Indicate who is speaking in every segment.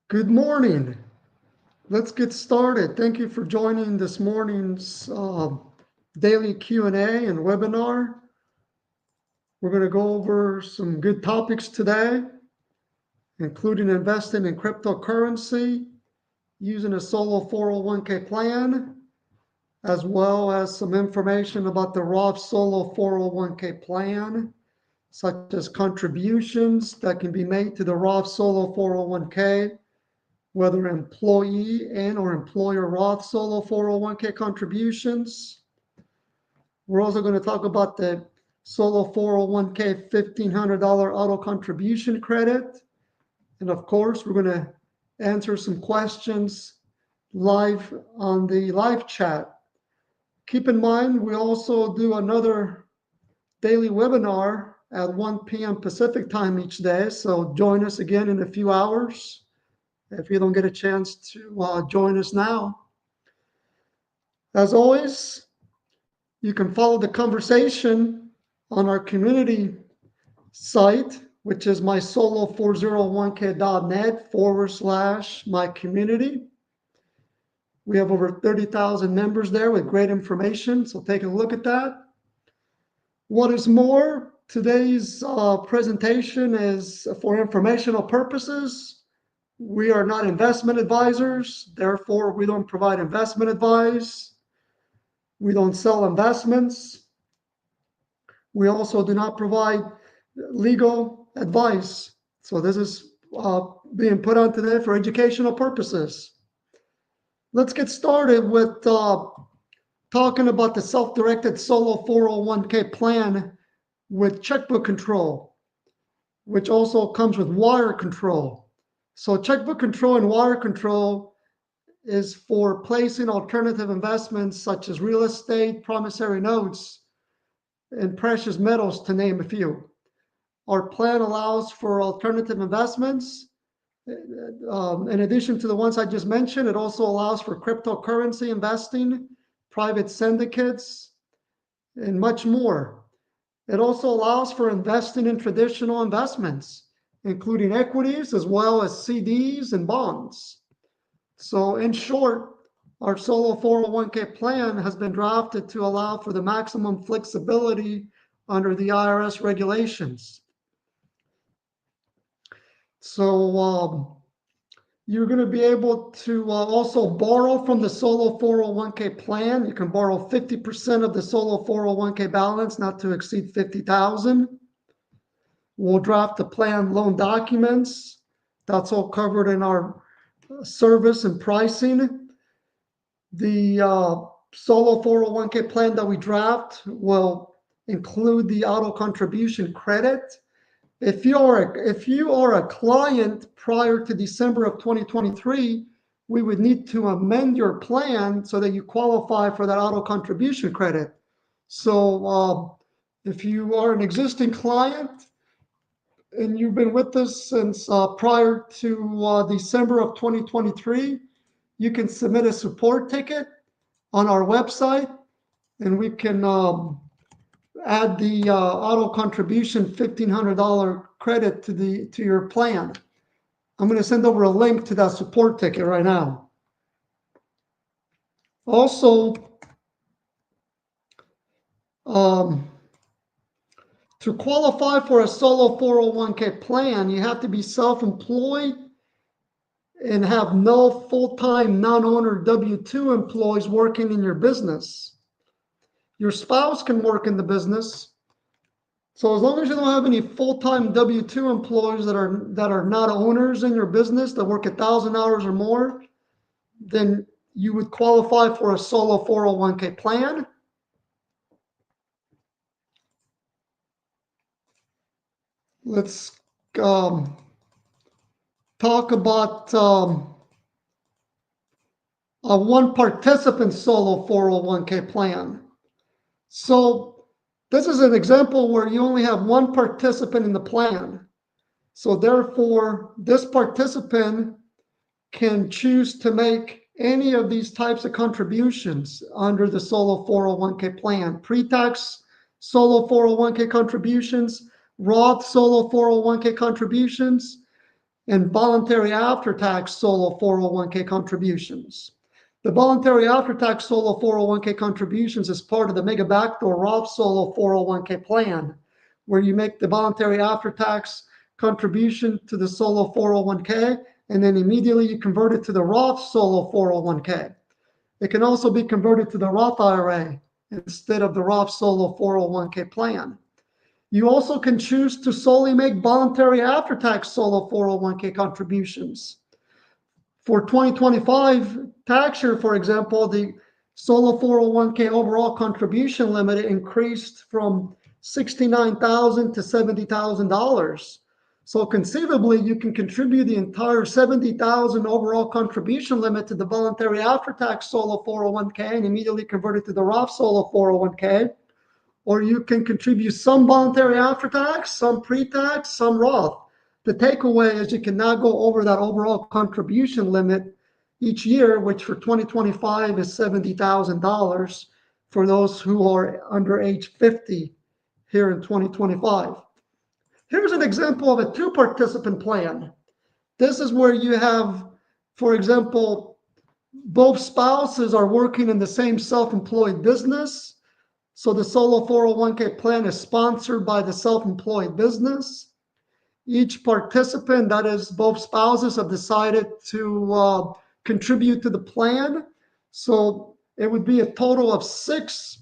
Speaker 1: Good morning. Let's get started. Thank you for joining this morning's daily Q&A and webinar. We're going to go over some good topics today, including investing in cryptocurrency, using a solo 401k plan, as well as some information about the Roth solo 401k plan, such as contributions that can be made to the Roth solo 401k, whether employee and or employer Roth solo 401k contributions. We're also going to talk about the solo 401k $1,500 auto contribution credit. And of course, we're going to answer some questions live on the live chat. Keep in mind, we also do another daily webinar at 1 p.m. Pacific time each day. So join us again in a few hours if you don't get a chance to join us now. As always, you can follow the conversation on our community site, which is mysolo401k.net/my-community. We have over 30,000 members there with great information, so take a look at that. What is more, today's presentation is for informational purposes. We are not investment advisors, therefore we don't provide investment advice. We don't sell investments. We also do not provide legal advice. So this is being put on today for educational purposes. Let's get started with talking about the self-directed solo 401k plan with checkbook control, which also comes with wire control. So checkbook control and wire control is for placing alternative investments such as real estate, promissory notes, and precious metals, to name a few. Our plan allows for alternative investments. In addition to the ones I just mentioned, it also allows for cryptocurrency investing, private syndicates, and much more. It also allows for investing in traditional investments, including equities as well as CDs and bonds. So in short, our solo 401k plan has been drafted to allow for the maximum flexibility under the IRS regulations. So you're going to be able to also borrow from the solo 401k plan. You can borrow 50% of the solo 401k balance, not to exceed $50,000. We'll draft the plan loan documents. That's all covered in our service and pricing. The solo 401k plan that we draft will include the auto contribution credit. If you are a client prior to December of 2023, we would need to amend your plan so that you qualify for that auto contribution credit. So if you are an existing client and you've been with us since prior to December of 2023, you can submit a support ticket on our website, and we can add the auto contribution $1,500 credit to your plan. I'm going to send over a link to that support ticket right now. Also, to qualify for a solo 401k plan, you have to be self-employed and have no full-time non-owner W-2 employees working in your business. Your spouse can work in the business. So as long as you don't have any full-time W-2 employees that are not owners in your business that work 1,000 hours or more, then you would qualify for a solo 401k plan. Let's talk about a one participant solo 401k plan. So this is an example where you only have one participant in the plan. So therefore, this participant can choose to make any of these types of contributions under the solo 401k plan. Pre-tax solo 401k contributions, Roth solo 401k contributions, and voluntary after-tax solo 401k contributions. The voluntary after-tax solo 401k contributions is part of the Mega Backdoor Roth solo 401k plan, where you make the voluntary after-tax contribution to the solo 401k, and then immediately you convert it to the Roth solo 401k. It can also be converted to the Roth IRA instead of the Roth solo 401k plan. You also can choose to solely make voluntary after-tax solo 401k contributions. For 2025 tax year, for example, the solo 401k overall contribution limit increased from $69,000 to $70,000. So conceivably, you can contribute the entire $70,000 overall contribution limit to the voluntary after-tax solo 401k and immediately convert it to the Roth solo 401k. Or you can contribute some voluntary after-tax, some pre-tax, some Roth. The takeaway is you can now go over that overall contribution limit each year, which for 2025 is $70,000 for those who are under age 50 here in 2025. Here's an example of a two-participant plan. This is where you have, for example, both spouses are working in the same self-employed business. So the solo 401k plan is sponsored by the self-employed business. Each participant, that is both spouses, have decided to contribute to the plan. So it would be a total of 6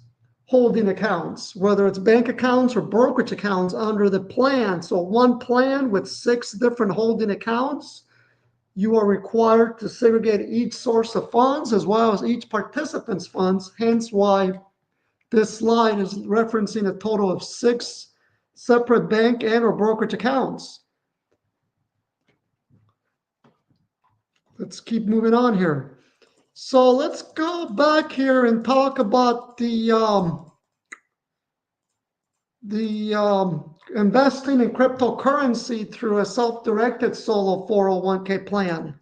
Speaker 1: holding accounts, whether it's bank accounts or brokerage accounts under the plan. So one plan with 6 different holding accounts. You are required to segregate each source of funds as well as each participant's funds, hence why this slide is referencing a total of 6 separate bank and or brokerage accounts. Let's keep moving on here. So let's go back here and talk about the investing in cryptocurrency through a self-directed solo 401k plan.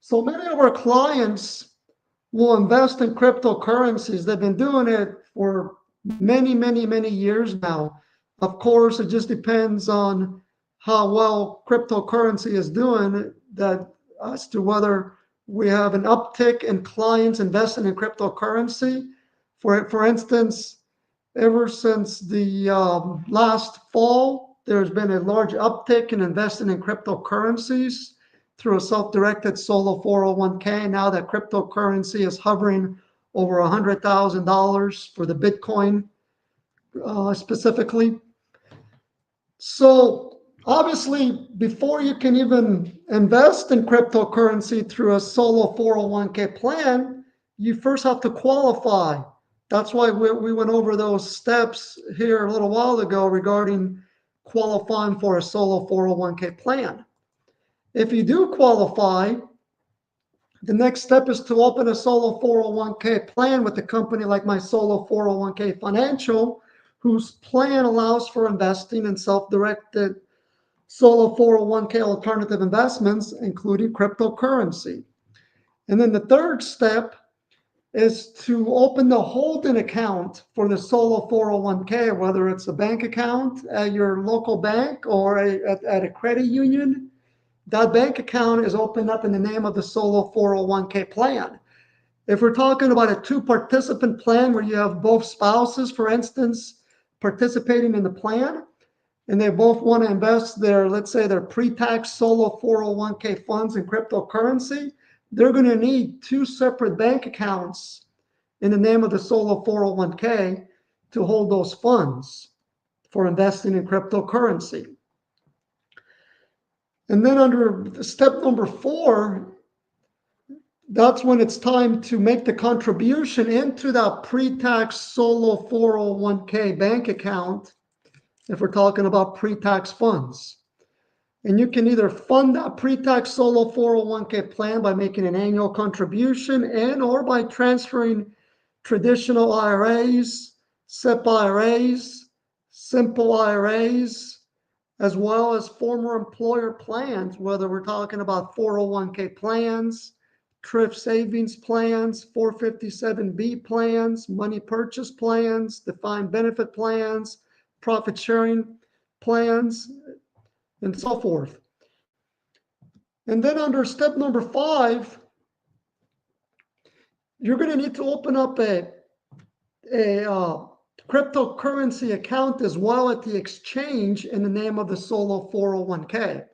Speaker 1: So many of our clients will invest in cryptocurrencies. They've been doing it for many, many, many years now. Of course, it just depends on how well cryptocurrency is doing as to whether we have an uptick in clients investing in cryptocurrency. For instance, ever since the last fall, there's been a large uptick in investing in cryptocurrencies through a self-directed solo 401k. Now that cryptocurrency is hovering over $100,000 for the Bitcoin specifically. So obviously, before you can even invest in cryptocurrency through a solo 401k plan, you first have to qualify. That's why we went over those steps here a little while ago regarding qualifying for a solo 401k plan. If you do qualify, the next step is to open a solo 401k plan with a company like my Solo 401k Financial, whose plan allows for investing in self-directed solo 401k alternative investments, including cryptocurrency. And then the third step is to open the holding account for the solo 401k, whether it's a bank account at your local bank or at a credit union. That bank account is opened up in the name of the solo 401k plan. If we're talking about a 2-participant plan where you have both spouses, for instance, participating in the plan, and they both want to invest their, let's say, their pre-tax solo 401k funds in cryptocurrency, they're going to need 2 separate bank accounts in the name of the solo 401k to hold those funds for investing in cryptocurrency. And then under step number 4, that's when it's time to make the contribution into that pre-tax solo 401k bank account if we're talking about pre-tax funds. And you can either fund that pre-tax solo 401k plan by making an annual contribution and or by transferring traditional IRAs, SIP IRAs, simple IRAs, as well as former employer plans, whether we're talking about 401k plans, thrift savings plans, 457B plans, money purchase plans, defined benefit plans, profit sharing plans, and so forth. And then under step number 5, you're going to need to open up a cryptocurrency account as well at the exchange in the name of the solo 401k.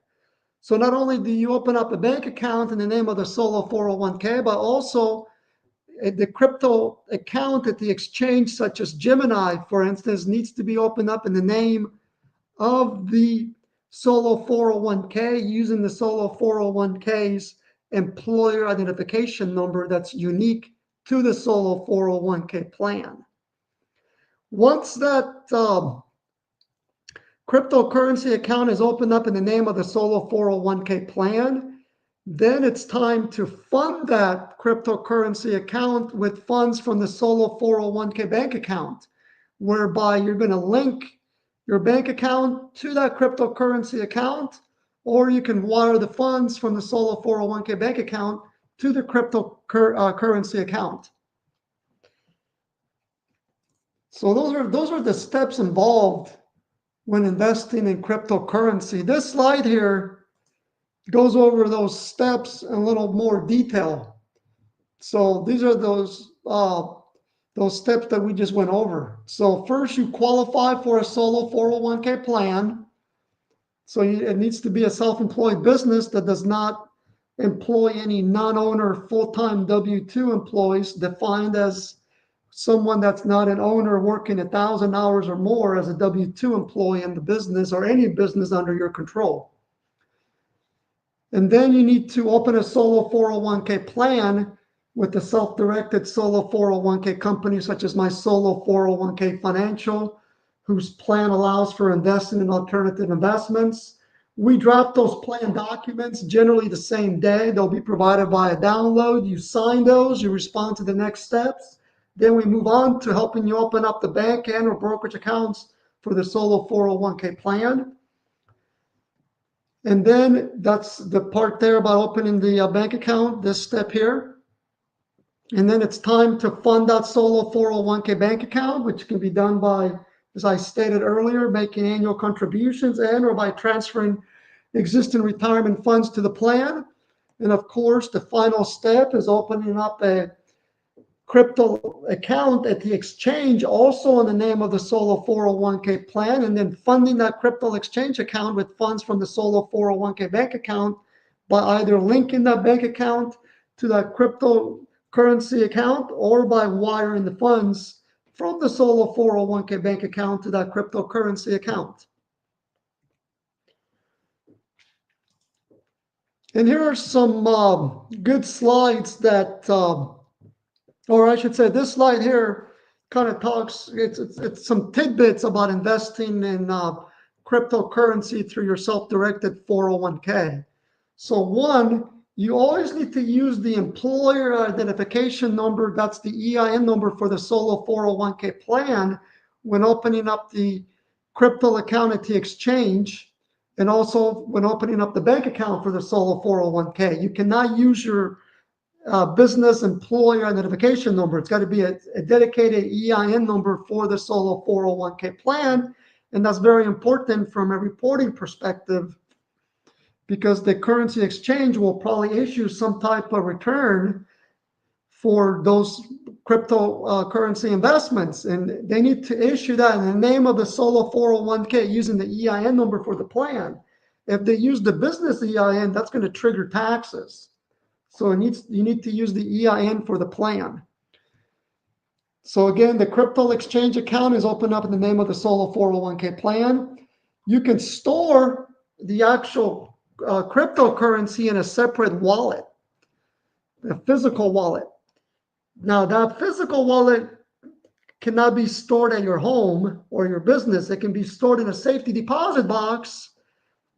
Speaker 1: So not only do you open up a bank account in the name of the solo 401k, but also the crypto account at the exchange, such as Gemini, for instance, needs to be opened up in the name of the solo 401k using the solo 401k's employer identification number that's unique to the solo 401k plan. Once that cryptocurrency account is opened up in the name of the solo 401k plan, then it's time to fund that cryptocurrency account with funds from the solo 401k bank account, whereby you're going to link your bank account to that cryptocurrency account, or you can wire the funds from the solo 401k bank account to the cryptocurrency account. So those are the steps involved when investing in cryptocurrency. This slide here goes over those steps in a little more detail. So these are those steps that we just went over. So first, you qualify for a solo 401k plan. So it needs to be a self-employed business that does not employ any non-owner full-time W-2 employees, defined as someone that's not an owner working 1,000 hours or more as a W-2 employee in the business or any business under your control. And then you need to open a solo 401k plan with a self-directed solo 401k company, such as my solo 401k Financial, whose plan allows for investing in alternative investments. We draft those plan documents generally the same day. They'll be provided by a download. You sign those, you respond to the next steps. Then we move on to helping you open up the bank and or brokerage accounts for the solo 401k plan. And then that's the part there about opening the bank account, this step here. And then it's time to fund that solo 401k bank account, which can be done by, as I stated earlier, making annual contributions and or by transferring existing retirement funds to the plan. And of course, the final step is opening up a crypto account at the exchange, also in the name of the solo 401k plan, and then funding that crypto exchange account with funds from the solo 401k bank account by either linking that bank account to that cryptocurrency account or by wiring the funds from the solo 401k bank account to that cryptocurrency account. And here are some good slides that or I should say, this slide here kind of talks, it's some tidbits about investing in cryptocurrency through your self-directed 401k. So one, you always need to use the employer identification number, that's the EIN number for the solo 401k plan, when opening up the crypto account at the exchange, and also when opening up the bank account for the solo 401k. You cannot use your business employer identification number. It's got to be a dedicated EIN number for the solo 401k plan. And that's very important from a reporting perspective, because the currency exchange will probably issue some type of return for those cryptocurrency investments. And they need to issue that in the name of the solo 401k using the EIN number for the plan. If they use the business EIN, that's going to trigger taxes. So you need to use the EIN for the plan. So again, the crypto exchange account is opened up in the name of the solo 401k plan. You can store the actual cryptocurrency in a separate wallet, a physical wallet. Now that physical wallet cannot be stored at your home or your business. It can be stored in a safety deposit box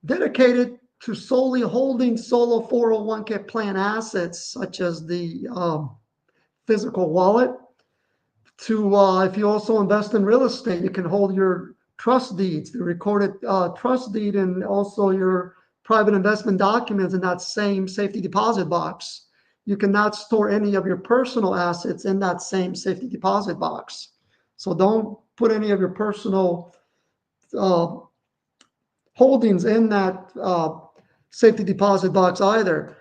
Speaker 1: dedicated to solely holding solo 401k plan assets, such as the physical wallet. If you also invest in real estate, you can hold your trust deeds, the recorded trust deed, and also your private investment documents in that same safety deposit box. You cannot store any of your personal assets in that same safety deposit box. So don't put any of your personal holdings in that safety deposit box either.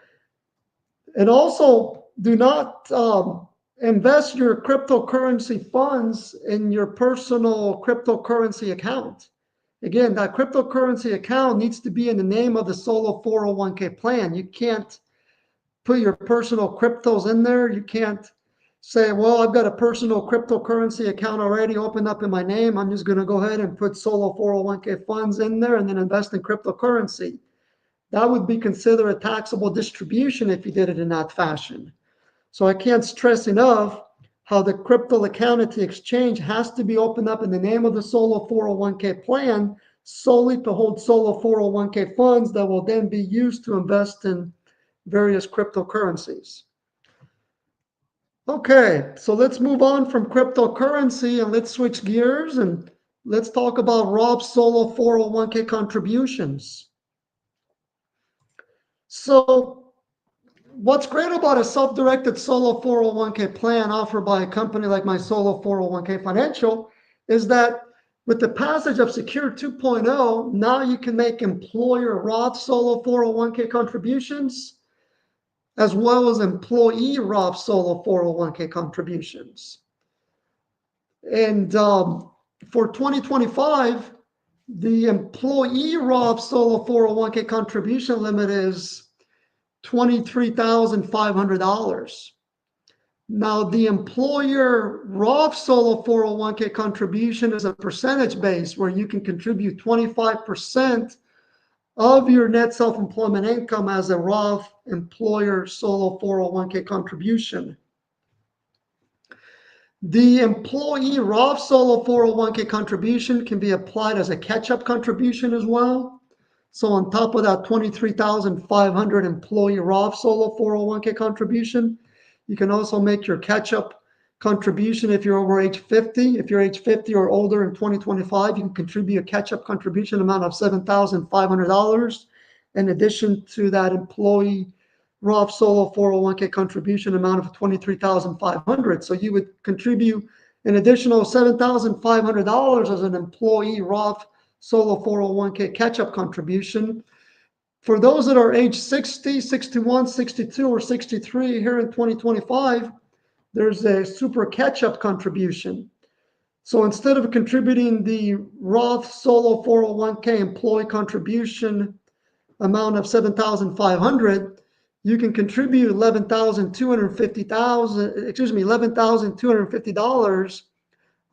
Speaker 1: And also, do not invest your cryptocurrency funds in your personal cryptocurrency account. Again, that cryptocurrency account needs to be in the name of the solo 401k plan. You can't put your personal cryptos in there. You can't say, well, I've got a personal cryptocurrency account already opened up in my name. I'm just going to go ahead and put solo 401k funds in there and then invest in cryptocurrency. That would be considered a taxable distribution if you did it in that fashion. So I can't stress enough how the crypto account at the exchange has to be opened up in the name of the solo 401k plan solely to hold solo 401k funds that will then be used to invest in various cryptocurrencies. Okay, so let's move on from cryptocurrency and let's switch gears and let's talk about Roth solo 401k contributions. So what's great about a self-directed solo 401k plan offered by a company like my solo 401k Financial is that with the passage of Secure 2.0, now you can make employer Roth solo 401k contributions as well as employee Roth solo 401k contributions. And for 2025, the employee Roth solo 401k contribution limit is $23,500. Now, the employer Roth solo 401k contribution is a percentage base where you can contribute 25% of your net self-employment income as a Roth employer solo 401k contribution. The employee Roth solo 401k contribution can be applied as a catch-up contribution as well. So on top of that 23,500 employee Roth solo 401k contribution, you can also make your catch-up contribution if you're over age 50. If you're age 50 or older in 2025, you can contribute a catch-up contribution amount of $7,500 in addition to that employee Roth solo 401k contribution amount of $23,500. So you would contribute an additional $7,500 as an employee Roth solo 401k catch-up contribution. For those that are age 60, 61, 62, or 63 here in 2025, there's a super catch-up contribution. So instead of contributing the Roth solo 401k employee contribution amount of $7,500, you can contribute $11,250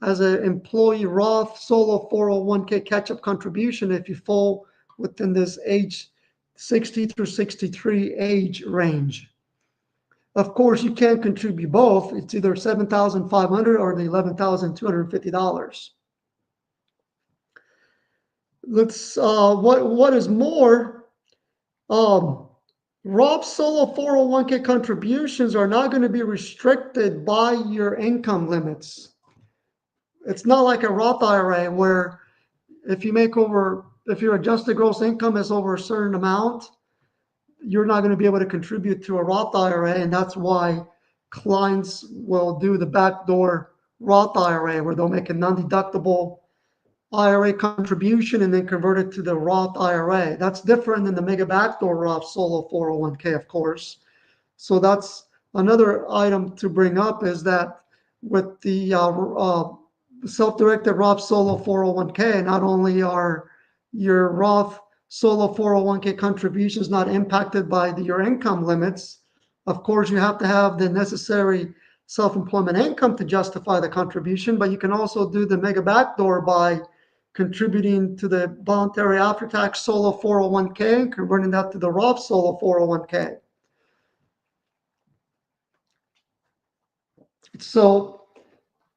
Speaker 1: as an employee Roth solo 401k catch-up contribution if you fall within this age 60 through 63 age range. Of course, you can't contribute both. It's either $7,500 or the $11,250. Let's what is more, Roth solo 401k contributions are not going to be restricted by your income limits. It's not like a Roth IRA where if your adjusted gross income is over a certain amount, you're not going to be able to contribute to a Roth IRA. And that's why clients will do the backdoor Roth IRA where they'll make a non-deductible IRA contribution and then convert it to the Roth IRA. That's different than the mega backdoor Roth solo 401k, of course. So that's another item to bring up is that with the self-directed Roth solo 401k, not only are your Roth solo 401k contributions not impacted by your income limits, of course, you have to have the necessary self-employment income to justify the contribution, but you can also do the mega backdoor by contributing to the voluntary after-tax solo 401k and converting that to the Roth solo 401k. So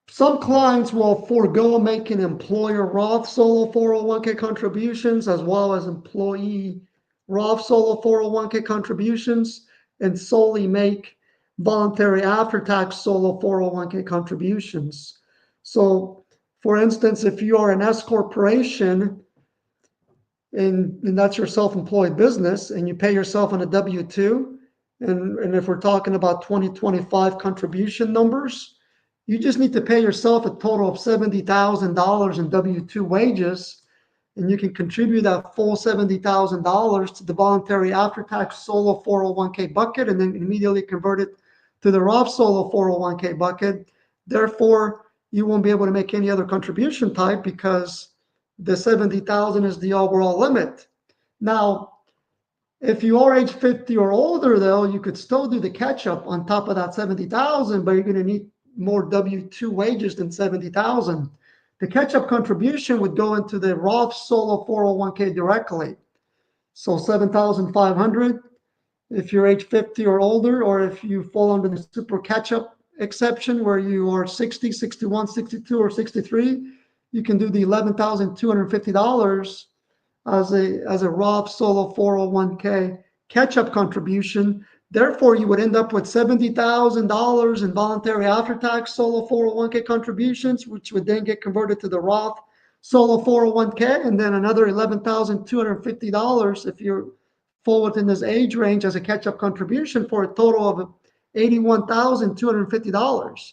Speaker 1: some clients will forego making employer Roth solo 401k contributions as well as employee Roth solo 401k contributions and solely make voluntary after-tax solo 401k contributions. So for instance, if you are an S corporation and that's your self-employed business and you pay yourself on a W-2, and if we're talking about 2025 contribution numbers, you just need to pay yourself a total of $70,000 in W-2 wages, and you can contribute that full $70,000 to the voluntary after-tax solo 401k bucket and then immediately convert it to the Roth solo 401k bucket. Therefore, you won't be able to make any other contribution type because the 70,000 is the overall limit. Now, if you are age 50 or older, though, you could still do the catch-up on top of that 70,000, but you're going to need more W-2 wages than 70,000. The catch-up contribution would go into the Roth solo 401k directly. So 7,500 if you're age 50 or older, or if you fall under the super catch-up exception where you are 60, 61, 62, or 63, you can do the $11,250 as a Roth solo 401k catch-up contribution. Therefore, you would end up with $70,000 in voluntary after-tax solo 401k contributions, which would then get converted to the Roth solo 401k, and then another $11,250 if you're fall within this age range as a catch-up contribution, for a total of $81,250.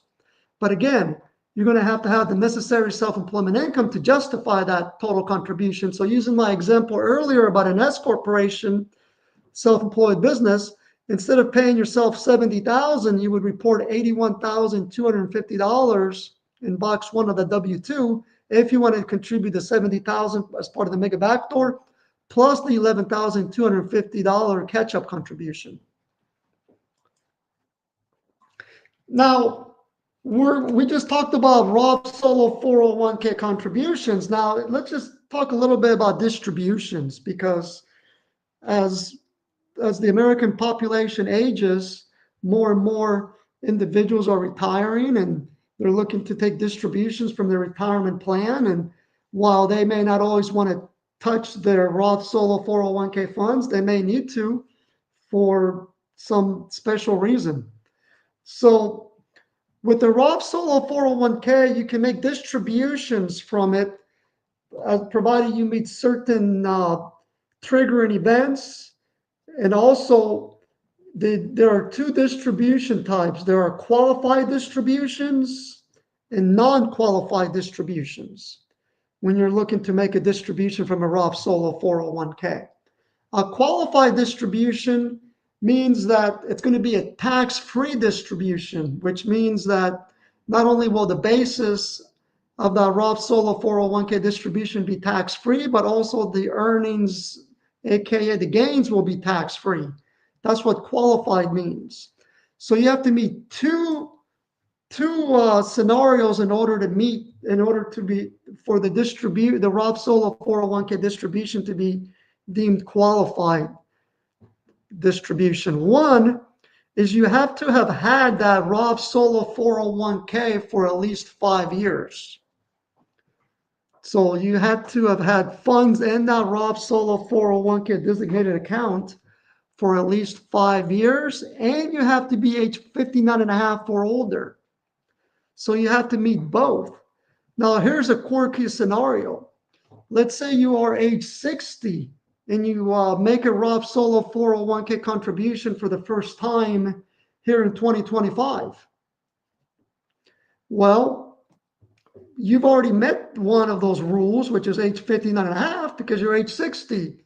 Speaker 1: But again, you're going to have the necessary self-employment income to justify that total contribution. So using my example earlier about an S corporation, self-employed business, instead of paying yourself $70,000, you would report $81,250 in box 1 of the W-2 if you want to contribute the $70,000 as part of the mega backdoor, plus the $11,250 catch-up contribution. Now, we just talked about Roth solo 401k contributions. Now, let's just talk a little bit about distributions, because as the American population ages, more and more individuals are retiring and they're looking to take distributions from their retirement plan. And while they may not always want to touch their Roth solo 401k funds, they may need to for some special reason. So with the Roth solo 401k, you can make distributions from it, provided you meet certain triggering events. And also, there are two distribution types. There are qualified distributions and non-qualified distributions when you're looking to make a distribution from a Roth solo 401k. A qualified distribution means that it's going to be a tax-free distribution, which means that not only will the basis of the Roth solo 401k distribution be tax-free, but also the earnings, aka the gains, will be tax-free. That's what qualified means. So you have to meet two scenarios for the Roth solo 401k distribution to be deemed qualified distribution. One is you have to have had that Roth solo 401k for at least 5 years. So you have to have had funds in that Roth solo 401k designated account for at least 5 years, and you have to be age 59 and a half or older. So you have to meet both. Now, here's a quirky scenario. Let's say you are age 60 and you make a Roth solo 401k contribution for the first time here in 2025. Well, you've already met one of those rules, which is age 59 and a half, because you're age 60.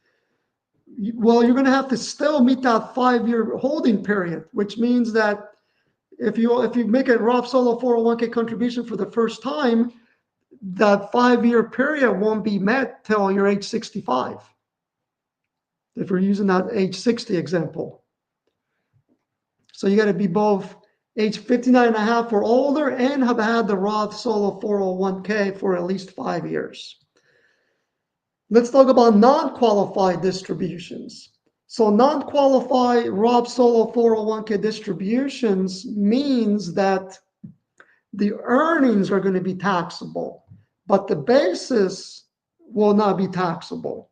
Speaker 1: Well, you're going to have to still meet that 5-year holding period, which means that if you make a Roth solo 401k contribution for the first time, that 5-year period won't be met till you're age 65. If we're using that age 60 example. So you got to be both age 59 and a half or older and have had the Roth solo 401k for at least 5 years. Let's talk about non-qualified distributions. So non-qualified Roth solo 401k distributions means that the earnings are going to be taxable, but the basis will not be taxable.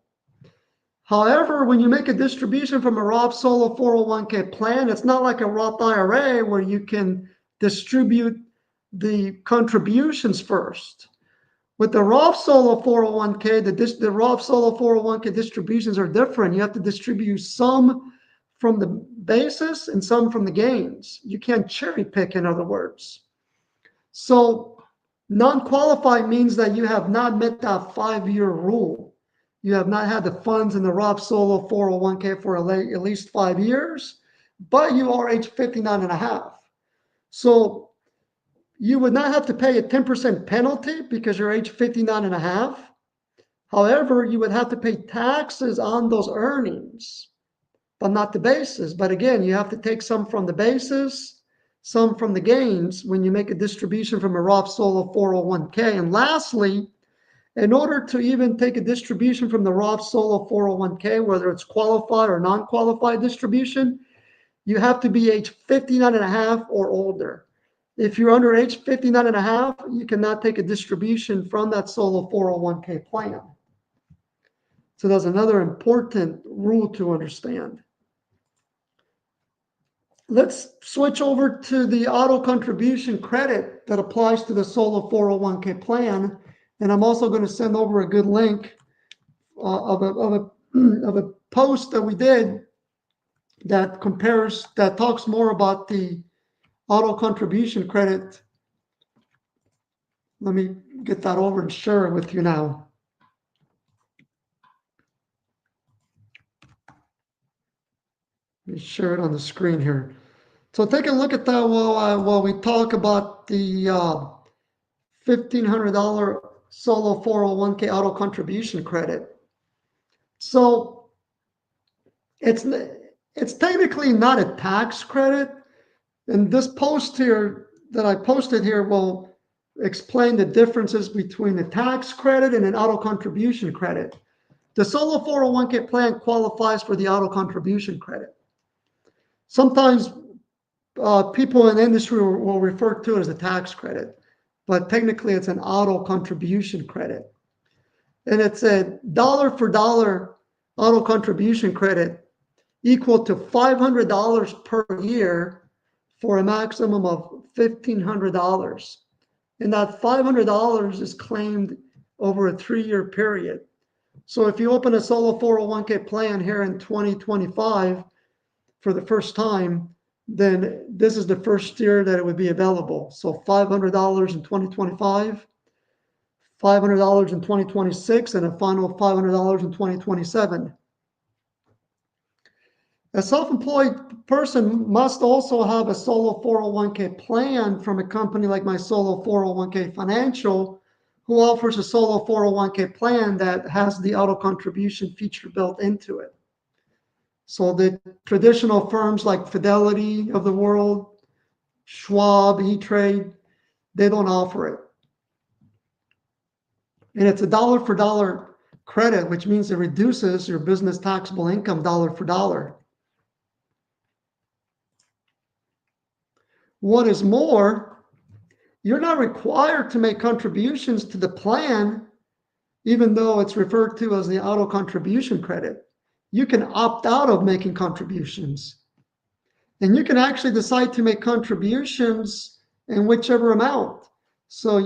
Speaker 1: However, when you make a distribution from a Roth solo 401k plan, it's not like a Roth IRA where you can distribute the contributions first. With the Roth solo 401k, the Roth solo 401k distributions are different. You have to distribute some from the basis and some from the gains. You can't cherry pick, in other words. So non-qualified means that you have not met that 5-year rule. you have not had the funds in the Roth Solo 401k for at least 5 years, but you are age 59 and a half. So you would not have to pay a 10% penalty because you're age 59 and a half. However, you would have to pay taxes on those earnings, but not the basis. But again, you have to take some from the basis, some from the gains when you make a distribution from a Roth Solo 401k. And lastly, in order to even take a distribution from the Roth Solo 401k, whether it's qualified or non-qualified distribution, you have to be age 59 and a half or older. If you're under age 59 and a half, you cannot take a distribution from that Solo 401k plan. So that's another important rule to understand. Let's switch over to the auto contribution credit that applies to the Solo 401k plan. And I'm also going to send over a good link of a post that we did that talks more about the auto contribution credit. Let me get that over and share it with you now. Let me share it on the screen here. So take a look at that while we talk about the $1,500 Solo 401k auto contribution credit. So it's technically not a tax credit. And this post here that I posted here will explain the differences between a tax credit and an auto contribution credit. The Solo 401k plan qualifies for the auto contribution credit. Sometimes people in the industry will refer to it as a tax credit, but technically it's an auto contribution credit. And it's a dollar for dollar auto contribution credit equal to $500 per year for a maximum of $1,500. And that $500 is claimed over a 3-year period. So if you open a Solo 401k plan here in 2025 for the first time, then this is the first year that it would be available. So $500 in 2025, $500 in 2026, and a final $500 in 2027. A self-employed person must also have a Solo 401k plan from a company like my Solo 401k Financial, who offers a Solo 401k plan that has the auto contribution feature built into it. So the traditional firms like Fidelity of the world, Schwab, E-Trade, they don't offer it. And it's a dollar for dollar credit, which means it reduces your business taxable income dollar for dollar. What is more, you're not required to make contributions to the plan, even though it's referred to as the auto contribution credit. You can opt out of making contributions. And you can actually decide to make contributions in whichever amount. So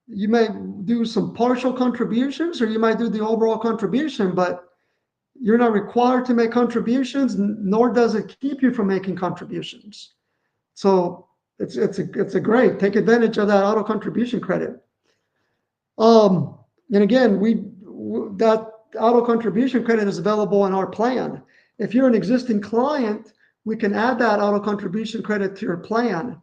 Speaker 1: you may do some partial contributions, or you might do the overall contribution, but you're not required to make contributions, nor does it keep you from making contributions. So it's a great, take advantage of that auto contribution credit. And again, that auto contribution credit is available in our plan. If you're an existing client, we can add that auto contribution credit to your plan.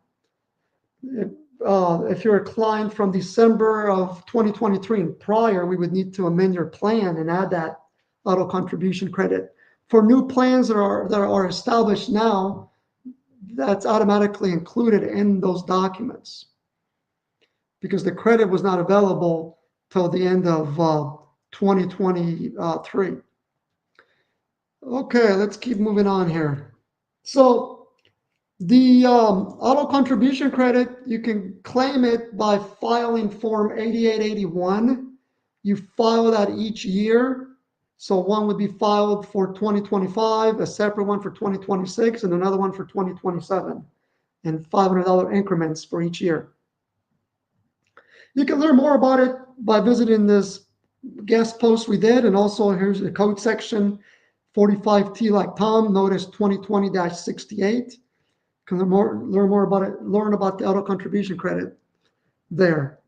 Speaker 1: If you're a client from December of 2023 and prior, we would need to amend your plan and add that auto contribution credit. For new plans that are established now, that's automatically included in those documents because the credit was not available till the end of 2023. Okay, let's keep moving on here. So the auto contribution credit, you can claim it by filing Form 8881. You file that each year. So one would be filed for 2025, a separate one for 2026, and another one for 2027, and $500 increments for each year. You can learn more about it by visiting this guest post we did, and also here's the code section, 45T like Tom, notice 2020-68. You can learn more about it, learn about the auto contribution credit there.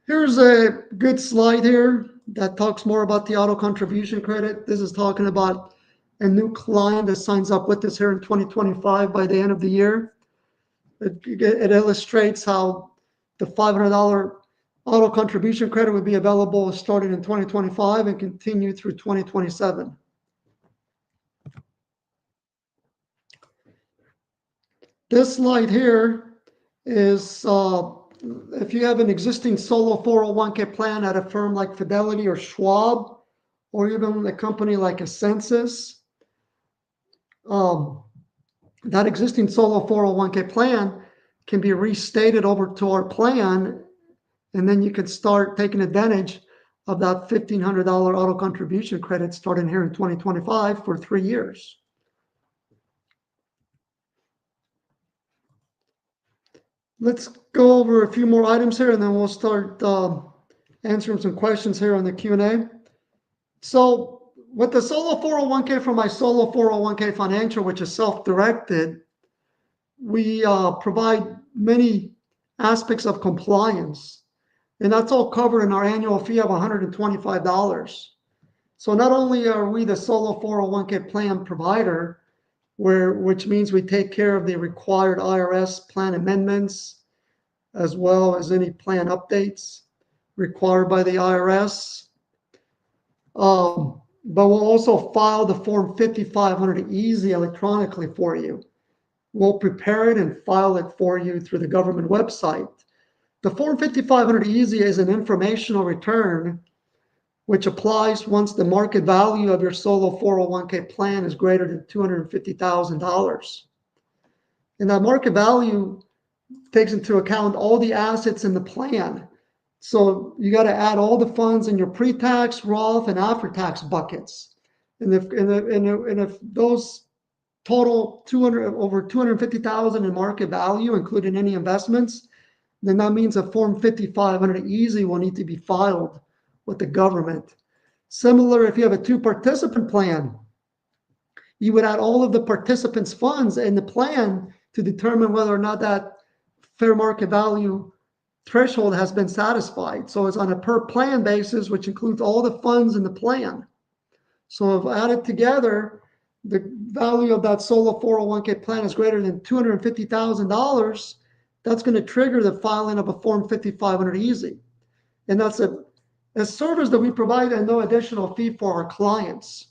Speaker 1: Here's a good slide here. that talks more about the auto contribution credit. This is talking about a new client that signs up with us here in 2025 by the end of the year. It illustrates how the $500 auto contribution credit would be available starting in 2025 and continue through 2027. This slide here is if you have an existing solo 401k plan at a firm like Fidelity or Schwab, or even a company like a Census, that existing solo 401k plan can be restated over to our plan, and then you can start taking advantage of that $1,500 auto contribution credit starting here in 2025 for 3 years. Let's go over a few more items here, and then we'll start answering some questions here on the Q&A. So with the solo 401k from my solo 401k financial, which is self-directed, we provide many aspects of compliance, and that's all covered in our annual fee of $125. So not only are we the solo 401k plan provider, which means we take care of the required IRS plan amendments, as well as any plan updates required by the IRS. But we'll also file the Form 5500 easy electronically for you. We'll prepare it and file it for you through the government website. The Form 5500 easy is an informational return which applies once the market value of your solo 401k plan is greater than $250,000. And that market value takes into account all the assets in the plan. So you got to add all the funds in your pre-tax, Roth, and after-tax buckets. And if those total over $250,000 in market value, including any investments, then that means a Form 5500 easy will need to be filed with the government. Similar, if you have a 2-participant plan, you would add all of the participants' funds in the plan to determine whether or not that fair market value threshold has been satisfied. So it's on a per plan basis, which includes all the funds in the plan. So if added together, the value of that solo 401k plan is greater than $250,000, that's going to trigger the filing of a Form 5500 easy. And that's a service that we provide at no additional fee for our clients.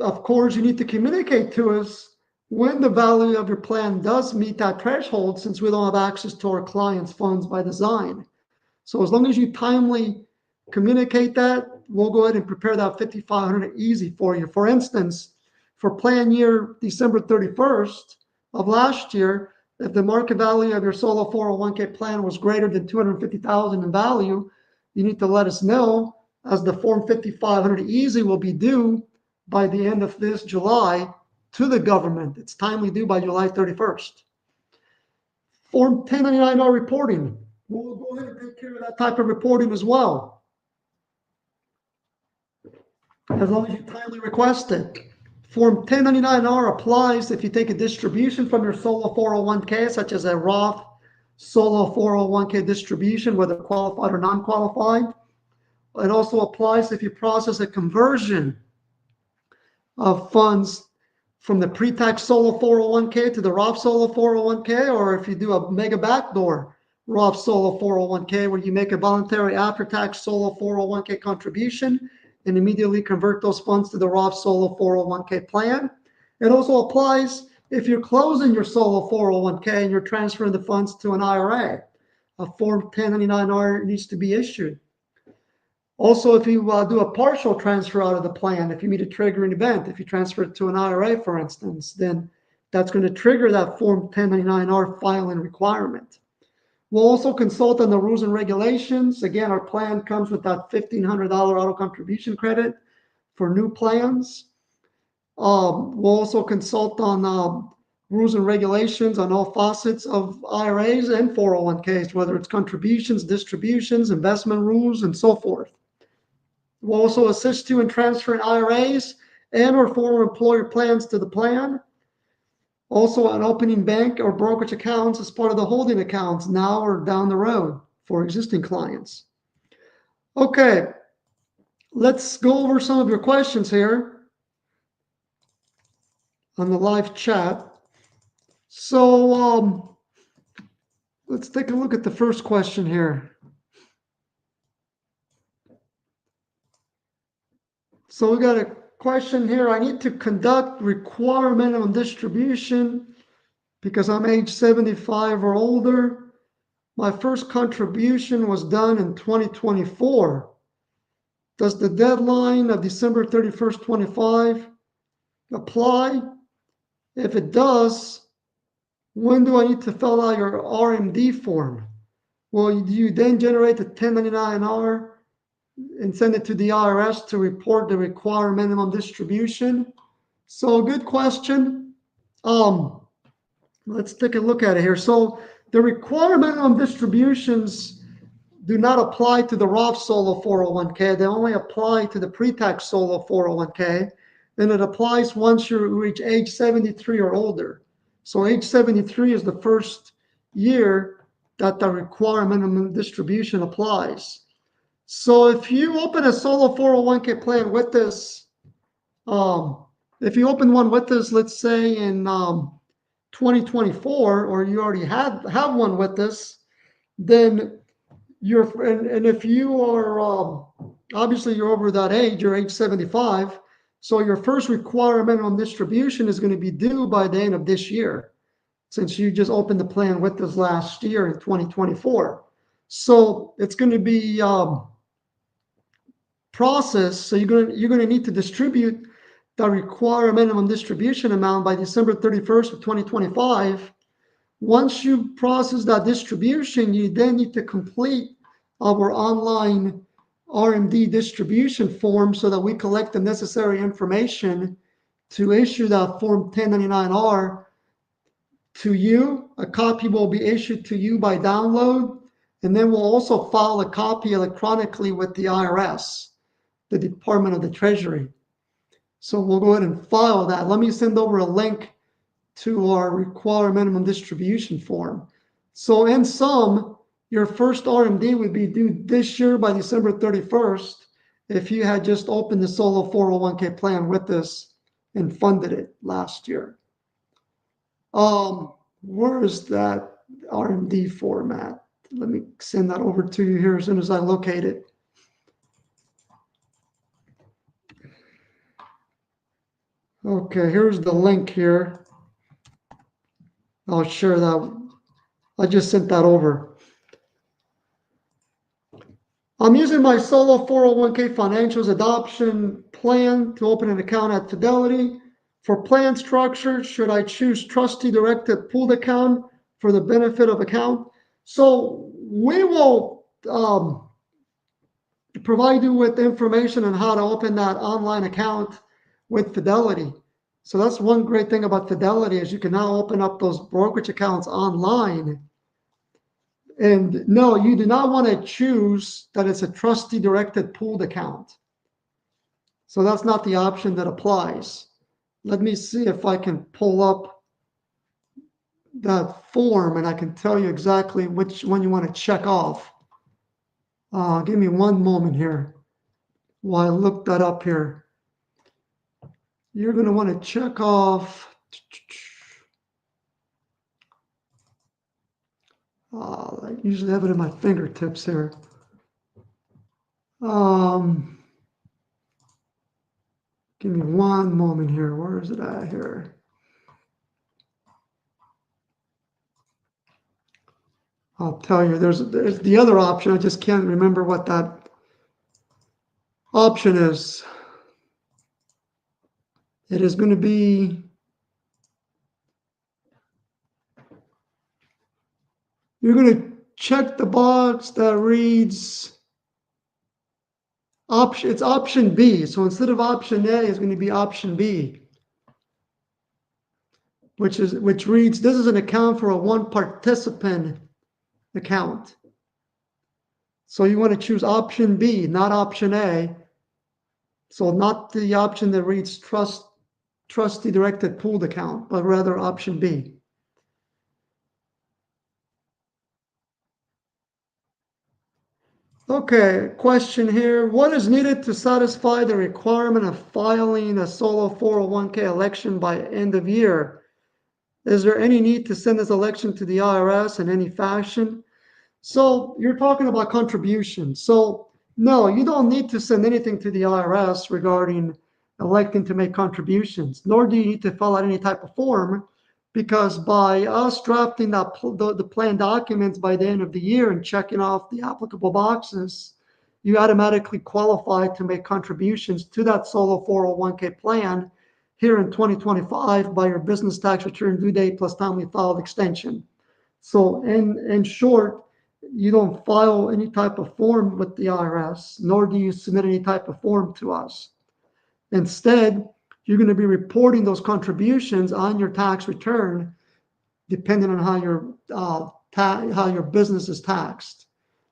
Speaker 1: Of course, you need to communicate to us when the value of your plan does meet that threshold, since we don't have access to our clients' funds by design. So as long as you timely communicate that, we'll go ahead and prepare that 5500 easy for you. For instance, for plan year December 31st of last year, if the market value of your solo 401k plan was greater than $250,000 in value, you need to let us know, as the Form 5500 easy will be due by the end of this July to the government. It's timely due by July 31st. Form 1099R reporting. We'll go ahead and take care of that type of reporting as well, as long as you timely request it. Form 1099R applies if you take a distribution from your solo 401k, such as a Roth solo 401k distribution, whether qualified or non-qualified. It also applies if you process a conversion of funds from the pre-tax solo 401k to the Roth solo 401k, or if you do a mega backdoor Roth solo 401k where you make a voluntary after-tax solo 401k contribution and immediately convert those funds to the Roth solo 401k plan. It also applies if you're closing your solo 401k and you're transferring the funds to an IRA. A Form 1099R needs to be issued. Also, if you do a partial transfer out of the plan, if you meet a triggering event, if you transfer it to an IRA, for instance, then that's going to trigger that Form 1099R filing requirement. We'll also consult on the rules and regulations. Again, our plan comes with that $1,500 auto contribution credit for new plans. We'll also consult on rules and regulations on all facets of IRAs and 401ks, whether it's contributions, distributions, investment rules, and so forth. We'll also assist you in transferring IRAs and or former employer plans to the plan. Also, on opening bank or brokerage accounts as part of the holding accounts now or down the road for existing clients. Okay, let's go over some of your questions here on the live chat. So let's take a look at the first question here. So we got a question here. I need to conduct required minimum distribution because I'm age 75 or older. My first contribution was done in 2024. Does the deadline of December 31st, 25 apply? If it does, when do I need to fill out your RMD form? Well, do you then generate the 1099-R and send it to the IRS to report the required minimum distribution? So good question. Let's take a look at it here. So the required minimum distributions do not apply to the Roth solo 401k. They only apply to the pre-tax solo 401k. And it applies once you reach age 73 or older. So age 73 is the first year that the required minimum distribution applies. So if you open a solo 401k plan with this, if you open one with us, let's say in 2024, or you already have one with us, then and if you are obviously you're over that age, you're age 75, so your first required minimum distribution is going to be due by the end of this year, since you just opened the plan with us last year in 2024. So it's going to be processed. So you're going to need to distribute the required minimum distribution amount by December 31st of 2025. Once you process that distribution, you then need to complete our online RMD distribution form so that we collect the necessary information to issue that Form 1099-R to you. A copy will be issued to you by download, and then we'll also file a copy electronically with the IRS, the Department of the Treasury. So we'll go ahead and file that. Let me send over a link to our required minimum distribution form. So in sum, your first RMD would be due this year by December 31st if you had just opened the solo 401k plan with us and funded it last year. Where is that RMD format? Let me send that over to you here as soon as I locate it. Okay, here's the link here. I'll share that. I just sent that over. I'm using my solo 401k financials adoption plan to open an account at Fidelity. For plan structure, should I choose trustee directed pooled account for the benefit of account? So we will provide you with information on how to open that online account with Fidelity. So that's one great thing about Fidelity is you can now open up those brokerage accounts online. And no, you do not want to choose that it's a trustee directed pooled account. So that's not the option that applies. Let me see if I can pull up that form and I can tell you exactly which one you want to check off. Give me one moment here while I look that up here. You're going to want to check off. I usually have it in my fingertips here. Give me one moment here. Where is it at here? I'll tell you. There's the other option. I just can't remember what that option is. It is going to be you're going to check the box that reads option. It's option B. So instead of option A, it's going to be option B, which reads this is an account for a one participant account. So you want to choose option B, not option A. So not the option that reads trustee directed pooled account, but rather option B. Okay, question here. What is needed to satisfy the requirement of filing a solo 401k election by end of year? Is there any need to send this election to the IRS in any fashion? So you're talking about contributions. So no, you don't need to send anything to the IRS regarding electing to make contributions, nor do you need to fill out any type of form, because by us drafting the plan documents by the end of the year and checking off the applicable boxes, you automatically qualify to make contributions to that solo 401k plan here in 2025 by your business tax return due date plus timely filed extension. So in short, you don't file any type of form with the IRS, nor do you submit any type of form to us. Instead, you're going to be reporting those contributions on your tax return, depending on how your business is taxed.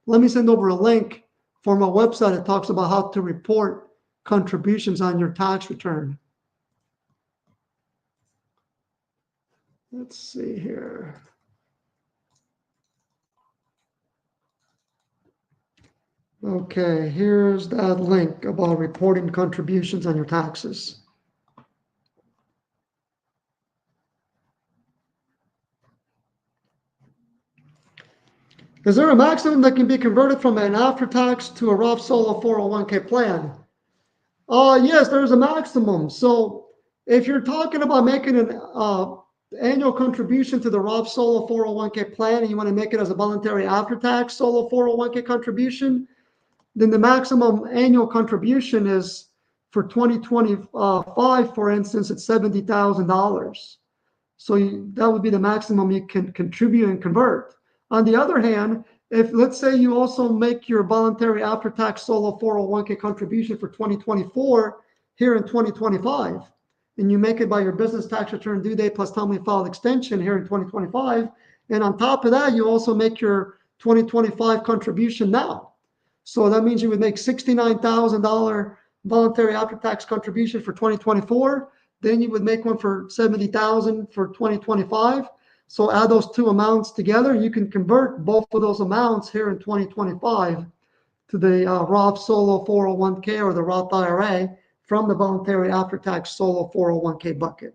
Speaker 1: Let me send over a link from a website that talks about how to report contributions on your tax return. Let's see here. Okay, here's that link about reporting contributions on your taxes. Is there a maximum that can be converted from an after-tax to a Roth Solo 401k plan? Yes, there's a maximum. So if you're talking about making an annual contribution to the Roth Solo 401k plan and you want to make it as a voluntary after-tax Solo 401k contribution, then the maximum annual contribution is for 2025, for instance, it's $70,000. So that would be the maximum you can contribute and convert. On the other hand, if let's say you also make your voluntary after-tax solo 401k contribution for 2024 here in 2025, and you make it by your business tax return due date plus timely filed extension here in 2025, and on top of that, you also make your 2025 contribution now. So that means you would make $69,000 voluntary after-tax contribution for 2024. Then you would make one for $70,000 for 2025. So add those two amounts together. You can convert both of those amounts here in 2025 to the Roth Solo 401k or the Roth IRA from the voluntary after-tax Solo 401k bucket.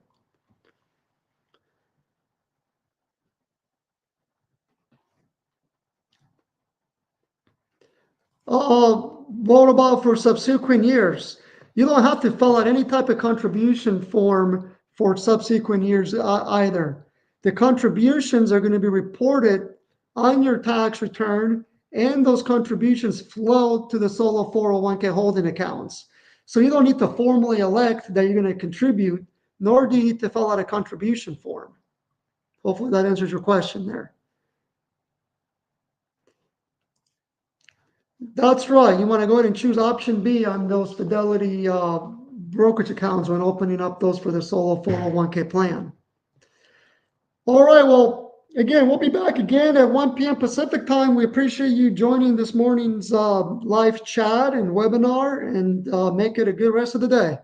Speaker 1: What about for subsequent years? You don't have to fill out any type of contribution form for subsequent years either. The contributions are going to be reported on your tax return, and those contributions flow to the solo 401k holding accounts. So you don't need to formally elect that you're going to contribute, nor do you need to fill out a contribution form. Hopefully that answers your question there. That's right. You want to go ahead and choose option B on those Fidelity brokerage accounts when opening up those for the solo 401k plan. All right. Well, again, we'll be back again at 1 p.m. Pacific time. We appreciate you joining this morning's live chat and webinar, and make it a good rest of the day.